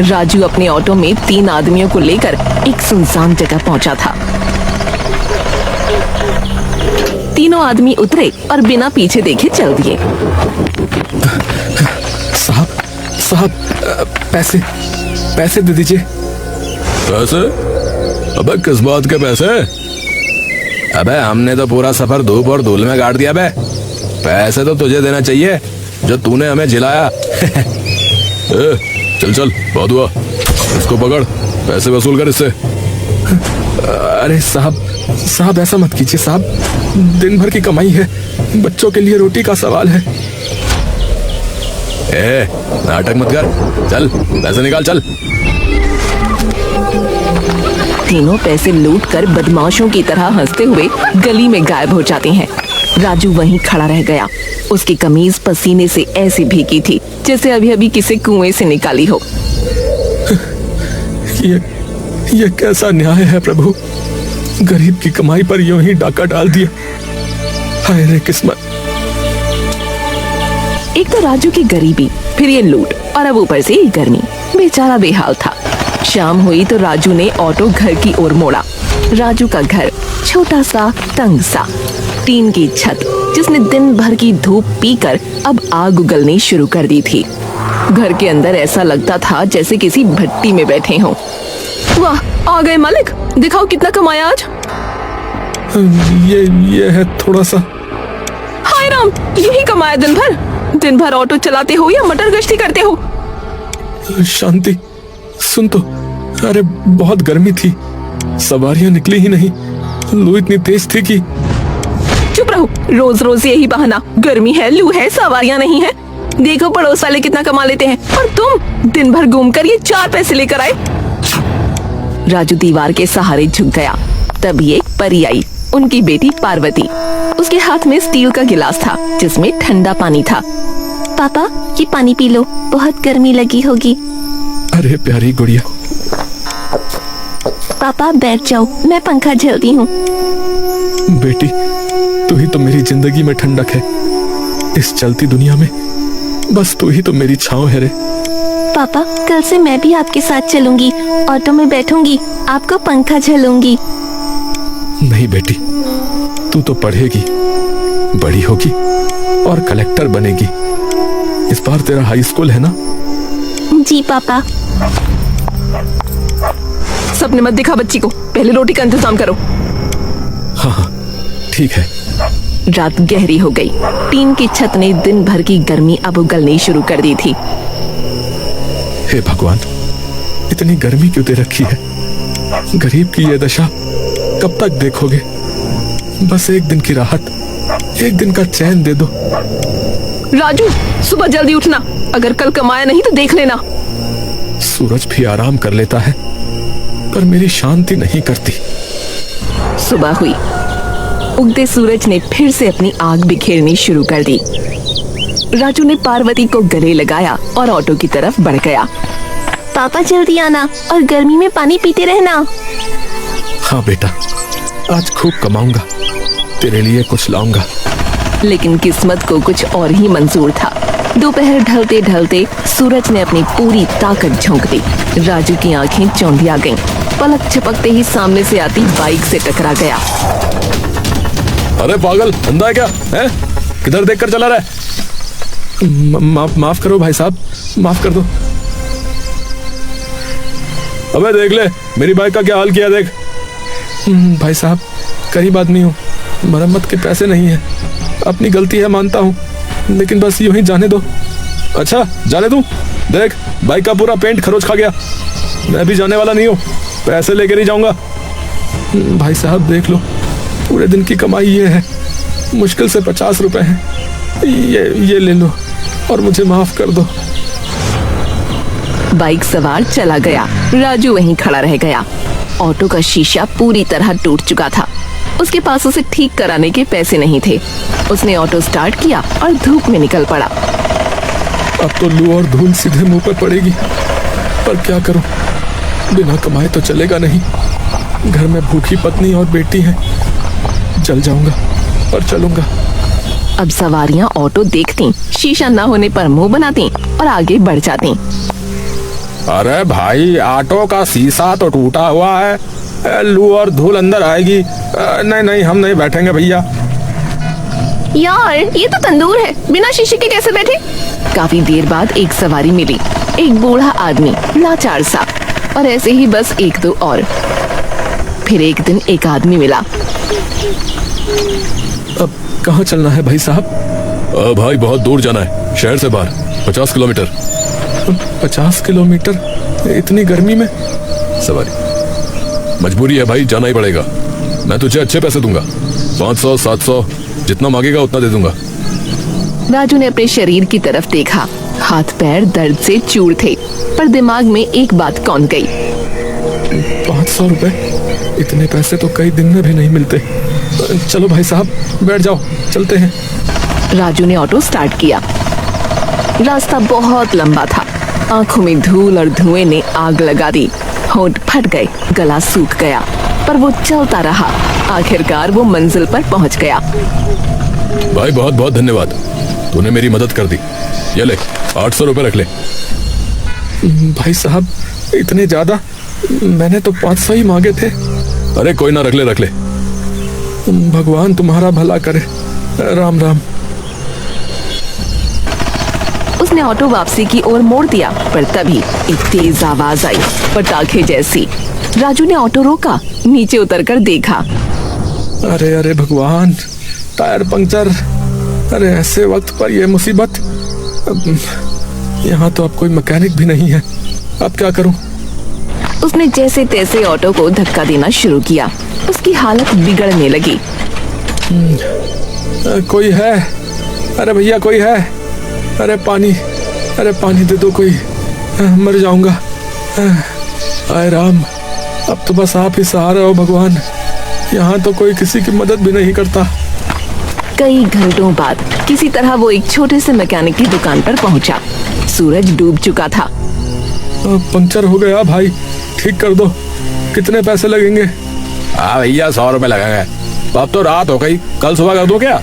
राजू अपने ऑटो में 3 आदमियों को लेकर एक सुनसान जगह पहुंचा था। तीनों आदमी उतरे और बिना पीछे देखे चल दिए। साहब पैसे दे दीजिए। पैसे? अबे किस बात के पैसे? अबे हमने तो पूरा सफर धूप और धूल में काट दिया बे। पैसे तो तुझे देना चाहिए जो तूने हमें जिलाया। चल बहुत हुआ, इसको पकड़, पैसे वसूल कर इससे। अरे साहब ऐसा मत कीजिए साहब, दिन भर की कमाई है, बच्चों के लिए रोटी का सवाल है। नाटक मत कर, चल पैसे निकाल चल। तीनों पैसे लूटकर बदमाशों की तरह हंसते हुए गली में गायब हो जाते हैं। राजू वहीं खड़ा रह गया। उसकी कमीज पसीने से ऐसी भीगी थी जैसे अभी किसी कुएं से निकाली हो। ये कैसा न्याय है प्रभु, गरीब की कमाई पर यूं ही डाका डाल दिया। हाय रे किस्मत। एक तो राजू की गरीबी, फिर ये लूट और अब ऊपर से ये गर्मी। बेचारा बेहाल था। शाम हुई तो राजू ने ऑटो घर की ओर मोड़ा। राजू का घर छोटा सा, तंग सा, टीन की छत जिसने दिन भर की धूप पीकर अब आग उगलनी शुरू कर दी थी। घर के अंदर ऐसा लगता था जैसे किसी भट्टी में बैठे हों। वाह, आ गए मालिक, दिखाओ कितना कमाया आज। ये है थोड़ा सा। हाय राम, यही कमाया दिन भर ऑटो चलाते हो या मटर गश्ती करते हो? शांति, सुन तो, अरे बहुत गर्मी थी, सवारियां निकली ही नहीं, लू इतनी तेज थी कि। चुप रहो, रोज रोज यही बहाना, गर्मी है, लू है, सवारियां नहीं है। देखो पड़ोस वाले कितना कमा लेते हैं और तुम दिन भर घूमकर ये 4 पैसे लेकर आए। राजू दीवार के सहारे झुक गया। तभी एक परी आई, उनकी बेटी पार्वती। उसके हाथ में स्टील का गिलास था जिसमें ठंडा पानी था। पापा, ये पानी पी लो, बहुत गर्मी लगी होगी। अरे प्यारी गुड़िया। पापा बैठ जाओ, मैं पंखा झेलती हूँ। बेटी, तू ही तो मेरी जिंदगी में ठंडक है। इस चलती दुनिया में बस तू ही तो मेरी छांव है रे। पापा, कल से मैं भी आपके साथ चलूंगी, ऑटो में बैठूंगी, आपको पंखा झेलूंगी। नहीं बेटी, तू तो पढ़ेगी, बड़ी होगी और कलेक्टर बनेगी। इस बार तेरा हाई स्कूल है ना? जी पापा। सपने मत दिखा बच्ची को, पहले रोटी का इंतजाम करो। हाँ, ठीक है। रात गहरी हो गई। टीन की छत ने दिन भर की गर्मी अब उगलनी शुरू कर दी थी। हे भगवान, इतनी गर्मी क्यों दे रखी है? गरीब की ये दशा कब तक देखोगे? बस एक दिन की राहत, एक दिन का चैन दे दो। राजू, सुबह जल्दी उठना, अगर कल कमाया नहीं तो देख लेना। सूरज भी आराम कर लेता है पर मेरी शांति नहीं करती। सुबह हुई। उगते सूरज ने फिर से अपनी आग बिखेरनी शुरू कर दी। राजू ने पार्वती को गले लगाया और ऑटो की तरफ बढ़ गया। पापा जल्दी आना और गर्मी में पानी पीते रहना। हाँ बेटा, आज खूब कमाऊंगा, तेरे लिए कुछ लाऊंगा। लेकिन किस्मत को कुछ और ही मंजूर था। दोपहर ढलते ढलते सूरज ने अपनी पूरी ताकत झोंक दी। राजू की आंखें चौंधिया गईं। पलक झपकते ही सामने से आती बाइक से टकरा गया। अरे पागल, अंधा है क्या? है? किधर देखकर चला रहा है? माफ करो भाई साहब, माफ कर दो। अबे देख ले, मेरी बाइक का क्या हाल किया देख। भाई साहब, गरीब आदमी हूँ, मरम्मत के पैसे नहीं है, अपनी गलती है मानता हूँ, लेकिन बस यूं ही जाने दो। अच्छा, जाने दूं? देख, बाइक का पूरा पेंट खरोच खा गया। मैं भी जाने वाला नहीं हूँ, पैसे लेकर ही जाऊंगा। भाई साहब देख लो, पूरे दिन की कमाई ये है, मुश्किल से 50 रुपए है, ये ले लो और मुझे माफ कर दो। बाइक सवार चला गया। राजू वहीं खड़ा रह गया। ऑटो का शीशा पूरी तरह टूट चुका था। उसके पास उसे ठीक कराने के पैसे नहीं थे। उसने ऑटो स्टार्ट किया और धूप में निकल पड़ा। अब तो लू और धूल सीधे मुंह पर पड़ेगी, पर क्या करूं, बिना कमाए तो चलेगा नहीं। घर में भूखी पत्नी और बेटी है। चल जाऊंगा और चलूंगा। अब सवारियां ऑटो देखती, शीशा न होने पर मुंह बनाती और आगे बढ़ जाती। अरे भाई ऑटो का शीशा तो टूटा हुआ है, लू और धूल अंदर आएगी। नहीं नहीं, हम नहीं बैठेंगे भैया। यार ये तो तंदूर है, बिना शीशे के कैसे बैठे? काफी देर बाद एक सवारी मिली, एक बूढ़ा आदमी लाचार सा, और ऐसे ही बस एक दो और। फिर एक दिन एक आदमी मिला। अब कहाँ चलना है भाई साहब? भाई बहुत दूर जाना है, शहर से बाहर 50 किलोमीटर। 50 किलोमीटर इतनी गर्मी में? सवारी मजबूरी है भाई, जाना ही पड़ेगा। मैं तुझे अच्छे पैसे दूंगा, 500 700 जितना मांगेगा उतना दे दूंगा। राजू ने अपने शरीर की तरफ देखा, हाथ पैर दर्द से चूर थे, पर दिमाग में एक बात कौन गई। 500 रुपए, इतने पैसे तो कई दिन में भी नहीं मिलते। चलो भाई साहब बैठ जाओ, चलते हैं। राजू ने ऑटो स्टार्ट किया। रास्ता बहुत लंबा था, आंखों में धूल और धुएं ने आग लगा दी, होंठ फट गए, गला सूख गया, पर वो चलता रहा। आखिरकार वो मंजिल पर पहुंच गया। भाई बहुत बहुत धन्यवाद, तूने मेरी मदद कर दी। ये ले 800 रुपए रख ले। भाई साहब इतने ज्यादा? मैंने तो 500 ही मांगे थे। अरे कोई ना, रख ले रख ले। भगवान तुम्हारा भला करे। राम राम। उसने ऑटो वापसी की ओर मोड़ दिया, पर तभी एक तेज आवाज आई, पटाखे जैसी। राजू ने ऑटो रोका, नीचे उतरकर देखा। अरे अरे भगवान, टायर पंक्चर। अरे ऐसे वक्त पर यह मुसीबत। यहाँ तो अब कोई मैकेनिक भी नहीं है, अब क्या करूं? उसने जैसे तैसे ऑटो को धक्का देना शुरू किया। उसकी हालत बिगड़ने लगी। कोई है? अरे भैया कोई है? अरे पानी दे दो कोई, मर जाऊंगा। आए राम, अब तो बस आप ही सहारा हो भगवान। यहाँ तो कोई किसी की मदद भी नहीं करता। कई घंटों बाद किसी तरह वो एक छोटे से मैकेनिक की दुकान पर पहुंचा। सूरज डूब चुका था। पंक्चर हो गया भाई, ठीक कर दो। कितने पैसे लगेंगे? हाँ भैया 100 रुपए लगेंगे। अब तो रात हो गई, कल सुबह कर दो क्या?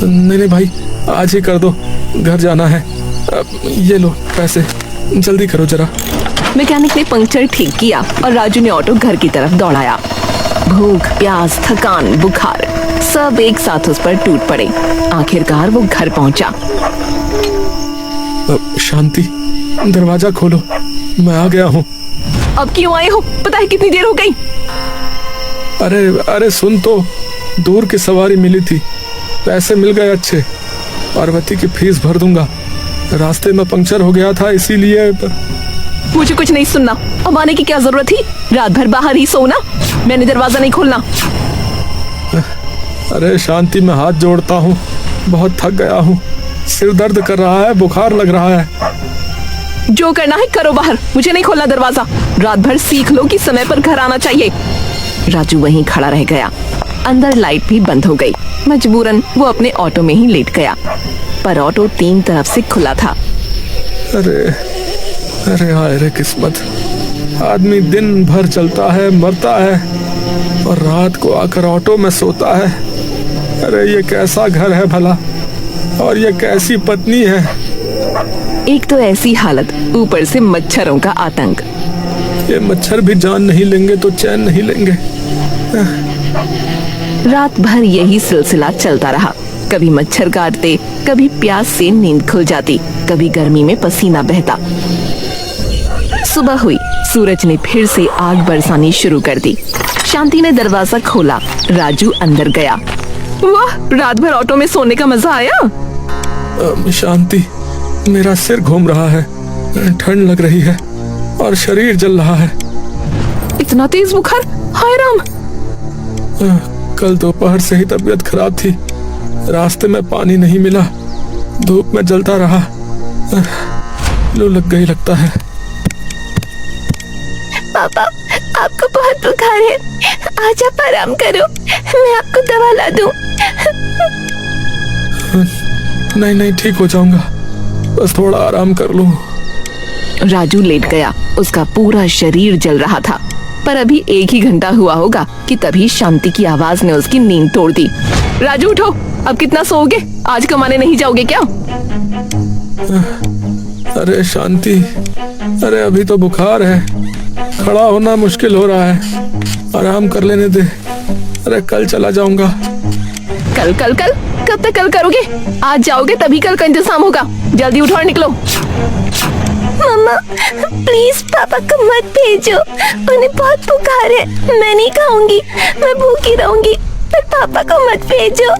नहीं भाई, आज ही कर दो, घर जाना है। ये लो पैसे, जल्दी करो जरा। मैकेनिक ने पंक्चर ठीक किया और राजू ने ऑटो घर की तरफ दौड़ाया। भूख, प्यास, थकान, बुखार सब एक साथ उस पर टूट पड़े। आखिरकार वो घर पहुंचा। शांति, दरवाजा खोलो, मैं आ गया हूँ। अब क्यों आए हो? पता है कितनी देर हो गई? अरे सुन तो, दूर की सवारी मिली थी, पैसे मिल गए अच्छे। पार्वती की फीस भर दूंगा। रास्ते में पंक्चर हो गया था इसीलिए। मुझे कुछ नहीं सुनना। अब आने की क्या जरूरत थी? रात भर बाहर ही सोना, मैंने दरवाजा नहीं खोलना। अरे शांति, मैं हाथ जोड़ता हूँ, बहुत थक गया हूँ, सिर दर्द कर रहा है, बुखार लग रहा है। जो करना है करो बाहर, मुझे नहीं खोलना दरवाजा। रात भर सीख लो कि समय पर घर आना चाहिए। राजू वहीं खड़ा रह गया। अंदर लाइट भी बंद हो गई। मजबूरन वो अपने ऑटो में ही लेट गया, पर ऑटो 3 तरफ से खुला था। अरे हाय रे किस्मत, आदमी दिन भर चलता है, मरता है, और रात को आकर ऑटो में सोता है। अरे ये कैसा घर है भला, और ये कैसी पत्नी है। एक तो ऐसी हालत, ऊपर से मच्छरों का आतंक। ये मच्छर भी जान नहीं लेंगे तो चैन नहीं लेंगे। रात भर यही सिलसिला चलता रहा। कभी मच्छर काटते, कभी प्यास से नींद खुल जाती, कभी गर्मी में पसीना बहता। सुबह हुई, सूरज ने फिर से आग बरसानी शुरू कर दी। शांति ने दरवाजा खोला, राजू अंदर गया। वाह, रात भर ऑटो में सोने का मजा आया। शांति, मेरा सिर घूम रहा है, ठंड लग रही है और शरीर जल रहा है। इतना तेज बुखार? हाय राम। कल दोपहर से ही तबीयत खराब थी, रास्ते में पानी नहीं मिला, धूप में जलता रहा, लू लग गई लगता है। पापा, आपको बहुत बुखार है, आज आप आराम करो, मैं आपको दवा ला दूं। नहीं, ठीक हो जाऊंगा, बस थोड़ा आराम कर लूं। राजू लेट गया। उसका पूरा शरीर जल रहा था, पर अभी 1 ही घंटा हुआ होगा कि तभी शांति की आवाज ने उसकी नींद तोड़ दी। राजू उठो, अब कितना सोओगे? आज कमाने नहीं जाओगे क्या? अरे शांति, अरे अभी तो बुखार है, खड़ा होना मुश्किल हो रहा है, आराम कर लेने दे। अरे कल चला जाऊंगा। कल कल कल कब तक कल करोगे? आज जाओगे तभी कल का इंतजाम होगा। जल्दी उठो और निकलो। मम्मा प्लीज पापा को मत भेजो, उन्हें बहुत बुखार है। मैं नहीं खाऊंगी, मैं भूखी रहूंगी, पर पापा को मत भेजो।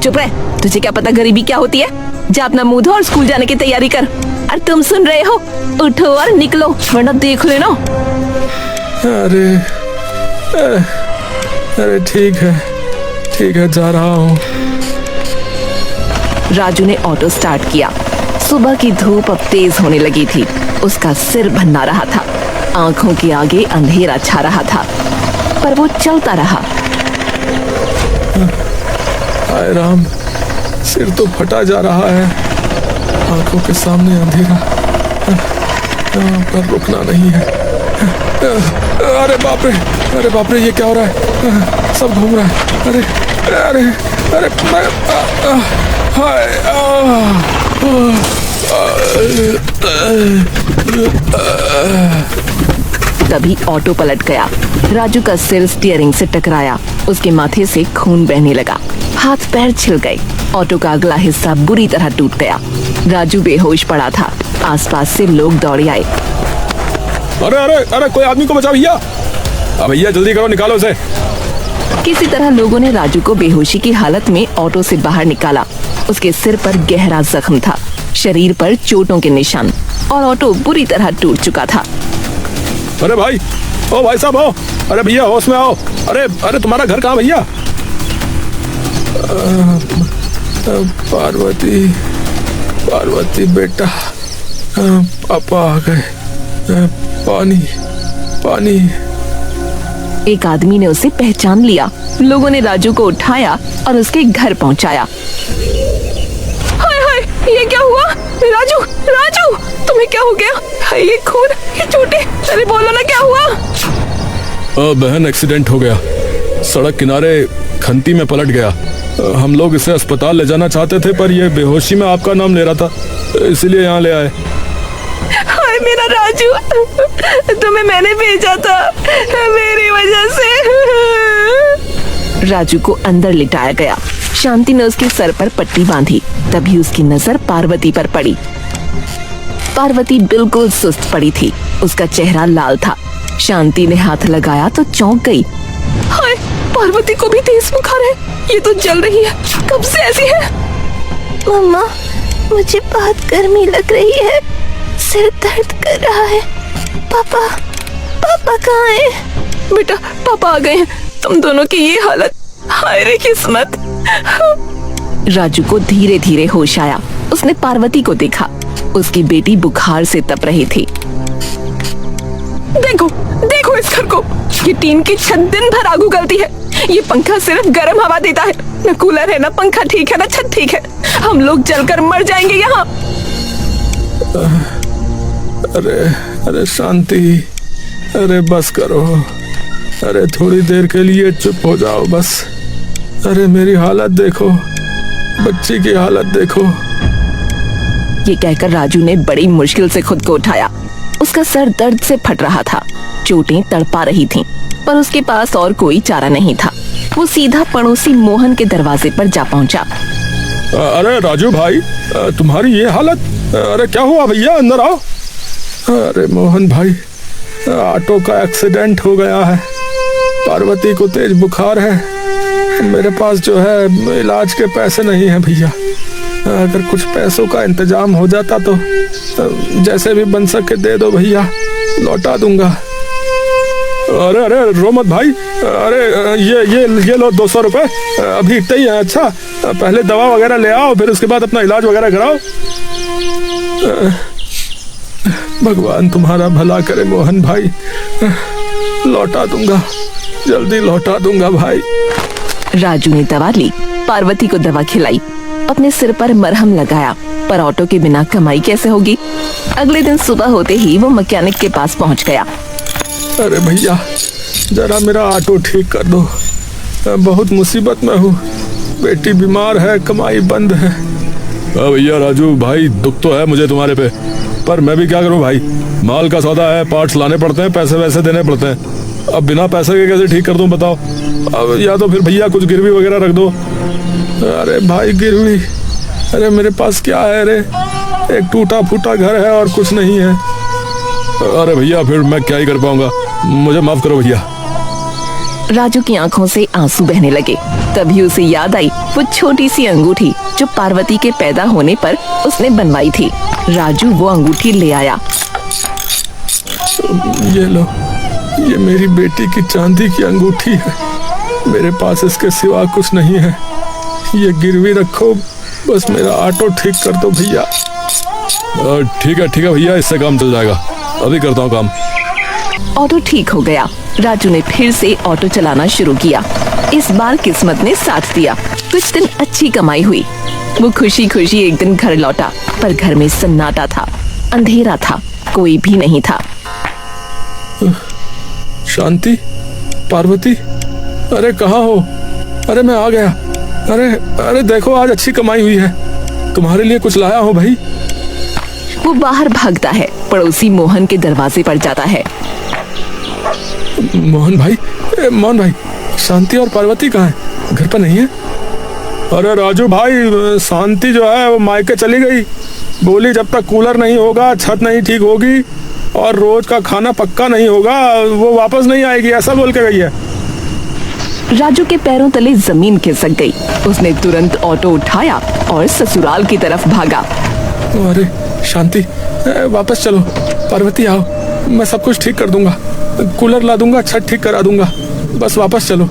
चुप रह, तुझे क्या पता गरीबी क्या होती है? जा अपना मुंह धो और स्कूल जाने की तैयारी कर। और तुम सुन रहे हो, उठो और निकलो वरना देख लेना। अरे अरे ठीक है, जा रहा हूँ। राजू ने ऑटो स्टार्ट किया। सुबह की धूप अब तेज होने लगी थी। उसका सिर भन्ना रहा था, आंखों के आगे अंधेरा छा रहा था, पर वो चलता रहा। हाय राम, सिर तो फटा जा रहा है, आंखों के सामने अंधेरा, पर रुकना नहीं है। अरे बाप रे, ये क्या हो रहा है? सब घूम रहा है। अरे हाय, तभी ऑटो पलट गया। राजू का सिर स्टीयरिंग से टकराया, उसके माथे से खून बहने लगा, हाथ पैर छिल गए। ऑटो का अगला हिस्सा बुरी तरह टूट गया। राजू बेहोश पड़ा था। आसपास से लोग दौड़े आए। अरे कोई आदमी को बचाओ भैया। अब भैया जल्दी करो, निकालो उसे। किसी तरह लोगों ने राजू को बेहोशी की हालत में ऑटो से बाहर निकाला। उसके सिर पर गहरा जख्म था, शरीर पर चोटों के निशान, और ऑटो बुरी तरह टूट चुका था। अरे भाई, ओ भाई साहब, हो, अरे भैया होश में आओ। अरे तुम्हारा घर कहाँ भैया? पार्वती बेटा, पापा आ गए। पानी। एक आदमी ने उसे पहचान लिया। लोगों ने राजू को उठाया और उसके घर पहुंचाया। हाय, ये क्या हुआ? राजू, तुम्हें क्या हो गया? हाय, ये खून, ये चोटें, अरे बोलो ना क्या हुआ? बहन, एक्सीडेंट हो गया, सड़क किनारे खंती में पलट गया। हम लोग इसे अस्पताल ले जाना चाहते थे, पर ये बेहोशी में आपका नाम ले रहा था, इसलिए यहाँ ले आए। हाय मेरा राजू, तुम्हें मैंने भेजा था, मेरी वजह से। राजू को अंदर लिटाया गया। शांति ने उसके सर पर पट्टी बांधी। तभी उसकी नजर पार्वती पर पड़ी। पार्वती बिल्कुल सुस्त पड़ी थी, उसका चेहरा लाल था। शांति ने हाथ लगाया तो चौंक गई। हाय, पार्वती को भी तेज बुखार है, ये तो जल रही है, कब से ऐसी है? मम्मा मुझे बहुत गर्मी लग रही है, सिर दर्द कर रहा है। पापा कहाँ है? बेटा, पापा आ गए हैं। तुम दोनों की ये हालत, हाय रे किस्मत। राजू को धीरे धीरे होश आया। उसने पार्वती को देखा, उसकी बेटी बुखार से तप रही थी। देखो इस घर को, ये टीन की छत दिन भर आग उगलती है। ये पंखा सिर्फ गर्म हवा देता है, न कूलर है, न पंखा ठीक है, न छत ठीक है। हम लोग जलकर मर जाएंगे यहाँ। अरे शांति, अरे बस करो, अरे थोड़ी देर के लिए चुप हो जाओ बस। अरे मेरी हालत देखो, बच्ची की हालत देखो। ये कहकर राजू ने बड़ी मुश्किल से खुद को उठाया। उसका सर दर्द से फट रहा था, चोटें तड़पा रही थीं, पर उसके पास और कोई चारा नहीं था। वो सीधा पड़ोसी मोहन के दरवाजे पर जा पहुंचा। अरे राजू भाई, तुम्हारी ये हालत, अरे क्या हुआ भैया, अंदर आओ। अरे मोहन भाई, ऑटो का एक्सीडेंट हो गया है, पार्वती को तेज बुखार है। मेरे पास जो है इलाज के पैसे नहीं है भैया, अगर कुछ पैसों का इंतजाम हो जाता तो जैसे भी बन सके दे दो भैया, लौटा दूंगा। अरे रो मत भाई, अरे ये लो 200 रुपए, अभी इतना ही है। अच्छा, पहले दवा वगैरह ले आओ, फिर उसके बाद अपना इलाज वगैरह कराओ। भगवान तुम्हारा भला करे मोहन भाई, लौटा दूंगा, जल्दी लौटा दूंगा भाई। राजू ने दवा ली, पार्वती को दवा खिलाई, अपने सिर पर मरहम लगाया, पर ऑटो के बिना कमाई कैसे होगी? अगले दिन सुबह होते ही वो मैकेनिक के पास पहुंच गया। अरे भैया, जरा मेरा ऑटो ठीक कर दो, बहुत मुसीबत में हूँ, बेटी बीमार है, कमाई बंद है, भैया राजू भाई, दुख तो है मुझे तुम्हारे पे, पर मैं भी क्या करूं भाई, माल का सौदा है, पार्ट्स लाने पड़ते हैं, पैसे वैसे देने पड़ते हैं। अब बिना पैसे के कैसे ठीक कर दूं बताओ। अब या तो फिर भैया कुछ गिरवी वगैरह रख दो। अरे भाई गिरवी, अरे मेरे पास क्या है, अरे एक टूटा फूटा घर है और कुछ नहीं है। अरे भैया फिर मैं क्या ही कर पाऊंगा, मुझे माफ करो भैया। राजू की आंखों से आंसू बहने लगे। तभी उसे याद आई वो छोटी सी अंगूठी जो पार्वती के पैदा होने पर उसने बनवाई थी। राजू वो अंगूठी ले आया। ये लो, ये मेरी बेटी की चांदी की अंगूठी है, मेरे पास इसके सिवा कुछ नहीं है। ये गिरवी रखो, बस मेरा ऑटो ठीक कर दो भैया। ठीक है भैया, इससे काम चल जाएगा, अभी करता हूँ काम। ऑटो ठीक हो गया। राजू ने फिर से ऑटो चलाना शुरू किया। इस बार किस्मत ने साथ दिया। कुछ दिन अच्छी कमाई हुई। वो खुशी खुशी एक दिन घर लौटा, पर घर में सन्नाटा था, अंधेरा था, कोई भी नहीं था। शांति, पार्वती, अरे कहाँ हो? अरे मैं आ गया। अरे देखो, आज अच्छी कमाई हुई है, तुम्हारे लिए कुछ लाया हूँ भाई। वो बाहर भागता है, पड़ोसी मोहन के दरवाजे पर जाता है। मोहन भाई, शांति और पार्वती कहाँ है? घर पर नहीं है? अरे राजू भाई, शांति जो है वो मायके चली गई, बोली जब तक कूलर नहीं होगा, छत नहीं ठीक होगी और रोज का खाना पक्का नहीं होगा, वो वापस नहीं आएगी, ऐसा बोल के गई है। राजू के पैरों तले जमीन खिसक गई। उसने तुरंत ऑटो उठाया और ससुराल की तरफ भागा। अरे शांति, वापस चलो। पार्वती आओ, मैं सब कुछ ठीक कर दूंगा, कूलर ला दूंगा, छत ठीक करा दूंगा, बस वापस चलो।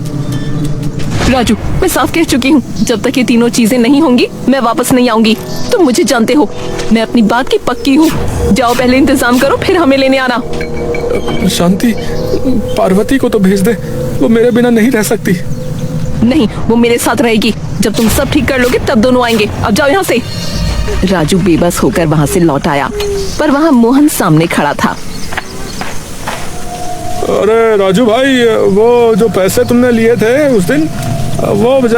राजू, मैं साफ कह चुकी हूँ, जब तक ये तीनों चीजें नहीं होंगी मैं वापस नहीं आऊंगी। तुम मुझे जानते हो, मैं अपनी बात की पक्की हूँ। जाओ, पहले इंतजाम करो, फिर हमें लेने आना। शांति, पार्वती को तो भेज दे, वो मेरे बिना नहीं रह सकती। नहीं, वो मेरे साथ रहेगी। जब तुम सब ठीक कर लोगे तब दोनों आएंगे। अब जाओ यहाँ से। राजू बेबस होकर वहाँ से लौट आया, पर वहाँ मोहन सामने खड़ा था। अरे राजू भाई, वो जो पैसे तुमने लिए थे उस दिन, वो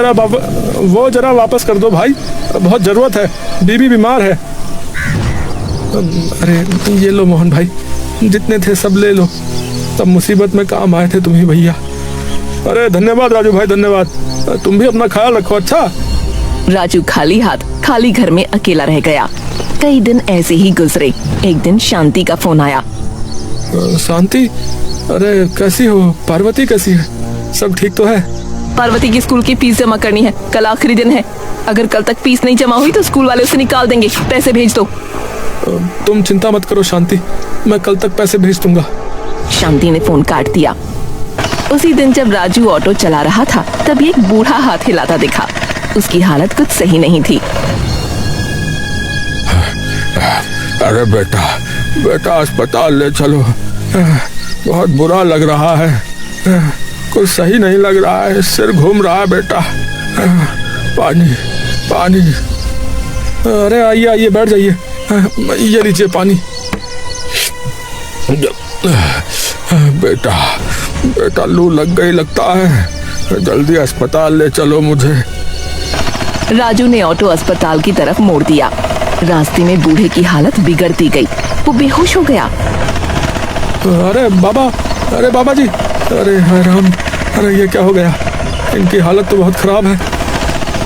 जरा वापस कर दो भाई, बहुत जरूरत है, बीबी बीमार है। अरे ये लो मोहन भाई, जितने थे सब ले लो, तब मुसीबत में काम आए थे तुम्ही भैया। अरे धन्यवाद राजू भाई, धन्यवाद। तुम भी अपना ख्याल रखो। अच्छा। राजू खाली हाथ खाली घर में अकेला रह गया। कई दिन ऐसे ही गुजरे। एक दिन शांति का फोन आया। शांति, अरे कैसी हो? पार्वती कैसी है? सब ठीक तो है? पार्वती की स्कूल की फीस जमा करनी है, कल आखिरी दिन है। अगर कल तक फीस नहीं जमा हुई तो स्कूल वाले उसे निकाल देंगे। पैसे भेज दो। तुम चिंता मत करो शांति, मैं कल तक पैसे भेज दूंगा। शांति ने फोन काट दिया। उसी दिन जब राजू ऑटो चला रहा था, तभी एक बूढ़ा हाथ हिलाता दिखा। उसकी हालत कुछ सही नहीं थी। अरे बेटा अस्पताल ले चलो, बहुत बुरा लग रहा है, कुछ सही नहीं लग रहा है, सिर घूम रहा है बेटा। पानी। अरे आइए बैठ जाइए, ये लीजिए पानी। बेटा लू लग गई लगता है, जल्दी अस्पताल ले चलो मुझे। राजू ने ऑटो अस्पताल की तरफ मोड़ दिया। रास्ते में बूढ़े की हालत बिगड़ती गई, वो बेहोश हो गया। अरे बाबा जी, अरे राम, अरे ये क्या हो गया? इनकी हालत तो बहुत खराब है।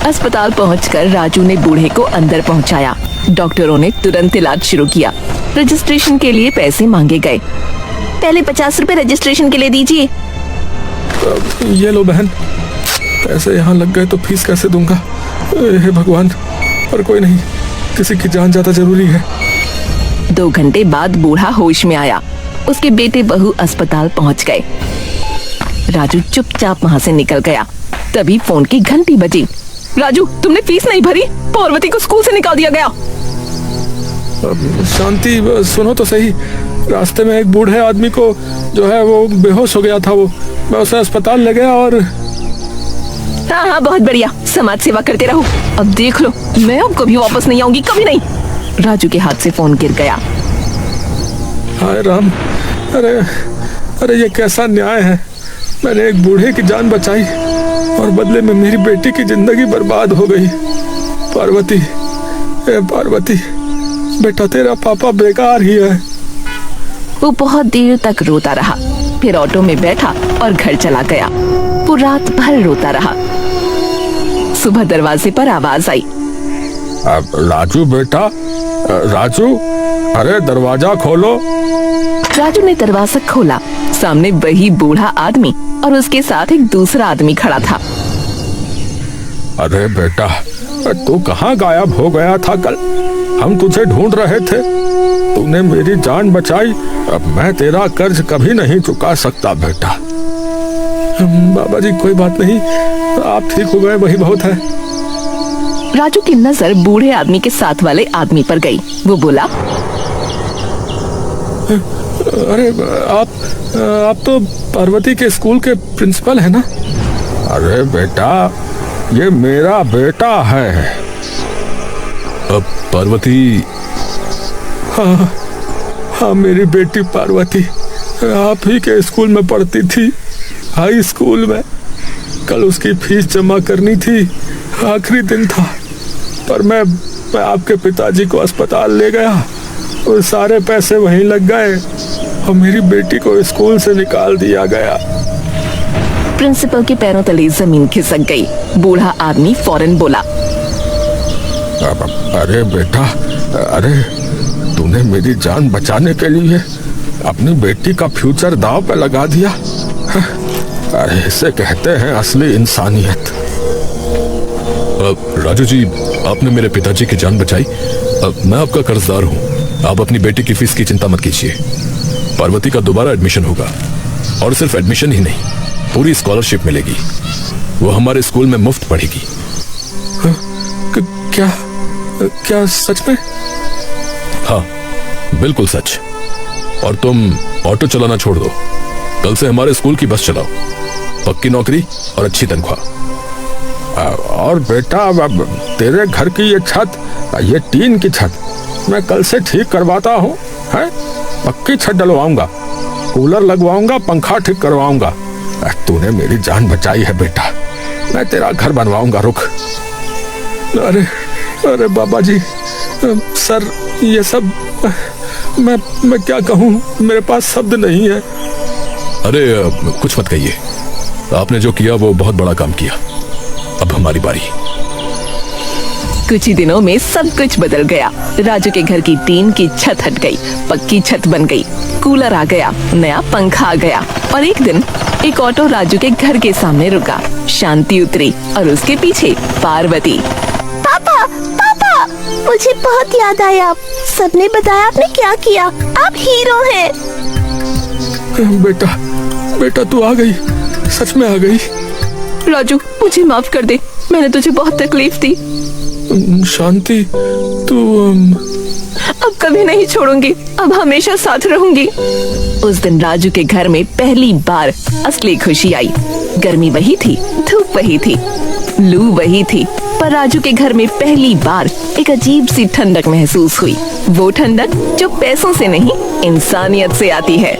अस्पताल पहुंचकर राजू ने बूढ़े को अंदर पहुंचाया। डॉक्टरों ने तुरंत इलाज शुरू किया। रजिस्ट्रेशन के लिए पैसे मांगे गए। पहले 50 रुपए रजिस्ट्रेशन के लिए दीजिए। ये लो बहन, पैसे यहाँ लग गए तो फीस कैसे दूंगा? हे भगवान, पर कोई नहीं, किसी की जान ज्यादा जरूरी है। 2 घंटे बाद बूढ़ा होश में आया। उसके बेटे बहू अस्पताल पहुंच गए। राजू चुपचाप वहां से निकल गया। तभी फोन की घंटी बजी। राजू, तुमने फीस नहीं भरी, पार्वती को स्कूल से निकाल दिया गया। शांति, सुनो तो सही, रास्ते में एक बूढ़े आदमी को जो है वो बेहोश हो गया था, वो मैं उसे अस्पताल ले गया और हाँ, बहुत बढ़िया, समाज सेवा करते रहो। अब देख लो, मैं अब कभी वापस नहीं आऊंगी, कभी नहीं। राजू के हाथ से फोन गिर गया। हाय राम, अरे ये कैसा न्याय है? मैंने एक बूढ़े की जान बचाई और बदले में मेरी बेटी की जिंदगी बर्बाद हो गई। पार्वती, ए पार्वती, बेटा तेरा पापा बेकार ही है। वो बहुत देर तक रोता रहा, फिर ऑटो में बैठा और घर चला गया। वो रात भर रोता रहा। सुबह दरवाजे पर आवाज आई। राजू बेटा, राजू, अरे दरवाजा खोलो। राजू ने दरवाजा खोला। सामने वही बूढ़ा आदमी और उसके साथ एक दूसरा आदमी खड़ा था। अरे बेटा, तू कहाँ गायब हो गया था कल? हम तुझे ढूंढ रहे थे। तूने मेरी जान बचाई। अब मैं तेरा कर्ज कभी नहीं चुका सकता बेटा। बाबा जी कोई बात नहीं, आप ठीक हो गए वही बहुत है। राजू की नजर बूढ़े आदमी के साथ वाले आदमी पर गई। वो बोला, अरे आप तो पार्वती के स्कूल के प्रिंसिपल है ना? अरे बेटा, ये मेरा बेटा है। अब पार्वती? हाँ, मेरी बेटी पार्वती आप ही के स्कूल में पढ़ती थी, हाई स्कूल में। कल उसकी फीस जमा करनी थी, आखिरी दिन था। पर मैं आपके पिताजी को अस्पताल ले गया और सारे पैसे वहीं लग गए और मेरी बेटी को स्कूल से निकाल दिया गया। प्रिंसिपल के पैरों तले जमीन खिसक गई। बूढ़ा आदमी फौरन बोला, अरे बेटा, अरे तूने मेरी जान बचाने के लिए अपनी बेटी का फ्यूचर दांव पे लगा दिया। अरे इसे कहते हैं असली इंसानियत। राजू जी, आपने मेरे पिताजी की जान बचाई। मैं आपका कर्जदार हूँ। आप अपनी बेटी की फीस की चिंता मत कीजिए। पार्वती का दोबारा एडमिशन होगा और सिर्फ एडमिशन ही नहीं, पूरी स्कॉलरशिप मिलेगी। वो हमारे स्कूल में मुफ्त पढ़ेगी। क्या सच में? हाँ, बिल्कुल सच। और तुम ऑटो चलाना छोड़ दो। कल से हमारे स्कूल की बस चलाओ। पक्की नौकरी और अच्छी तनख्वाह। और बेटा, अब तेरे घर की ये छत, ये टीन की छत मैं कल से ठीक करवाता हूँ। है, पक्की छत डलवाऊंगा, कूलर लगवाऊंगा, पंखा ठीक करवाऊंगा। तूने मेरी जान बचाई है बेटा, मैं तेरा घर बनवाऊंगा। रुक। अरे बाबा जी, सर, ये सब मैं क्या कहूँ, मेरे पास शब्द नहीं है। अरे कुछ मत कहिए। आपने जो किया वो बहुत बड़ा काम किया। अब हमारी बारी। कुछ ही दिनों में सब कुछ बदल गया। राजू के घर की टीन की छत हट गई, पक्की छत बन गई, कूलर आ गया, नया पंखा आ गया। और एक दिन एक ऑटो राजू के घर के सामने रुका। शांति उतरी और उसके पीछे पार्वती। पापा, पापा, मुझे बहुत याद आया। सबने बताया आपने क्या किया। आप हीरो हैं। बेटा तू आ गई, सच में आ गई। राजू, मुझे माफ कर दे, मैंने तुझे बहुत तकलीफ दी। शांति, तू अब कभी नहीं छोड़ूंगी, अब हमेशा साथ रहूंगी। उस दिन राजू के घर में पहली बार असली खुशी आई। गर्मी वही थी, धूप वही थी, लू वही थी, पर राजू के घर में पहली बार एक अजीब सी ठंडक महसूस हुई। वो ठंडक जो पैसों से नहीं, इंसानियत से आती है।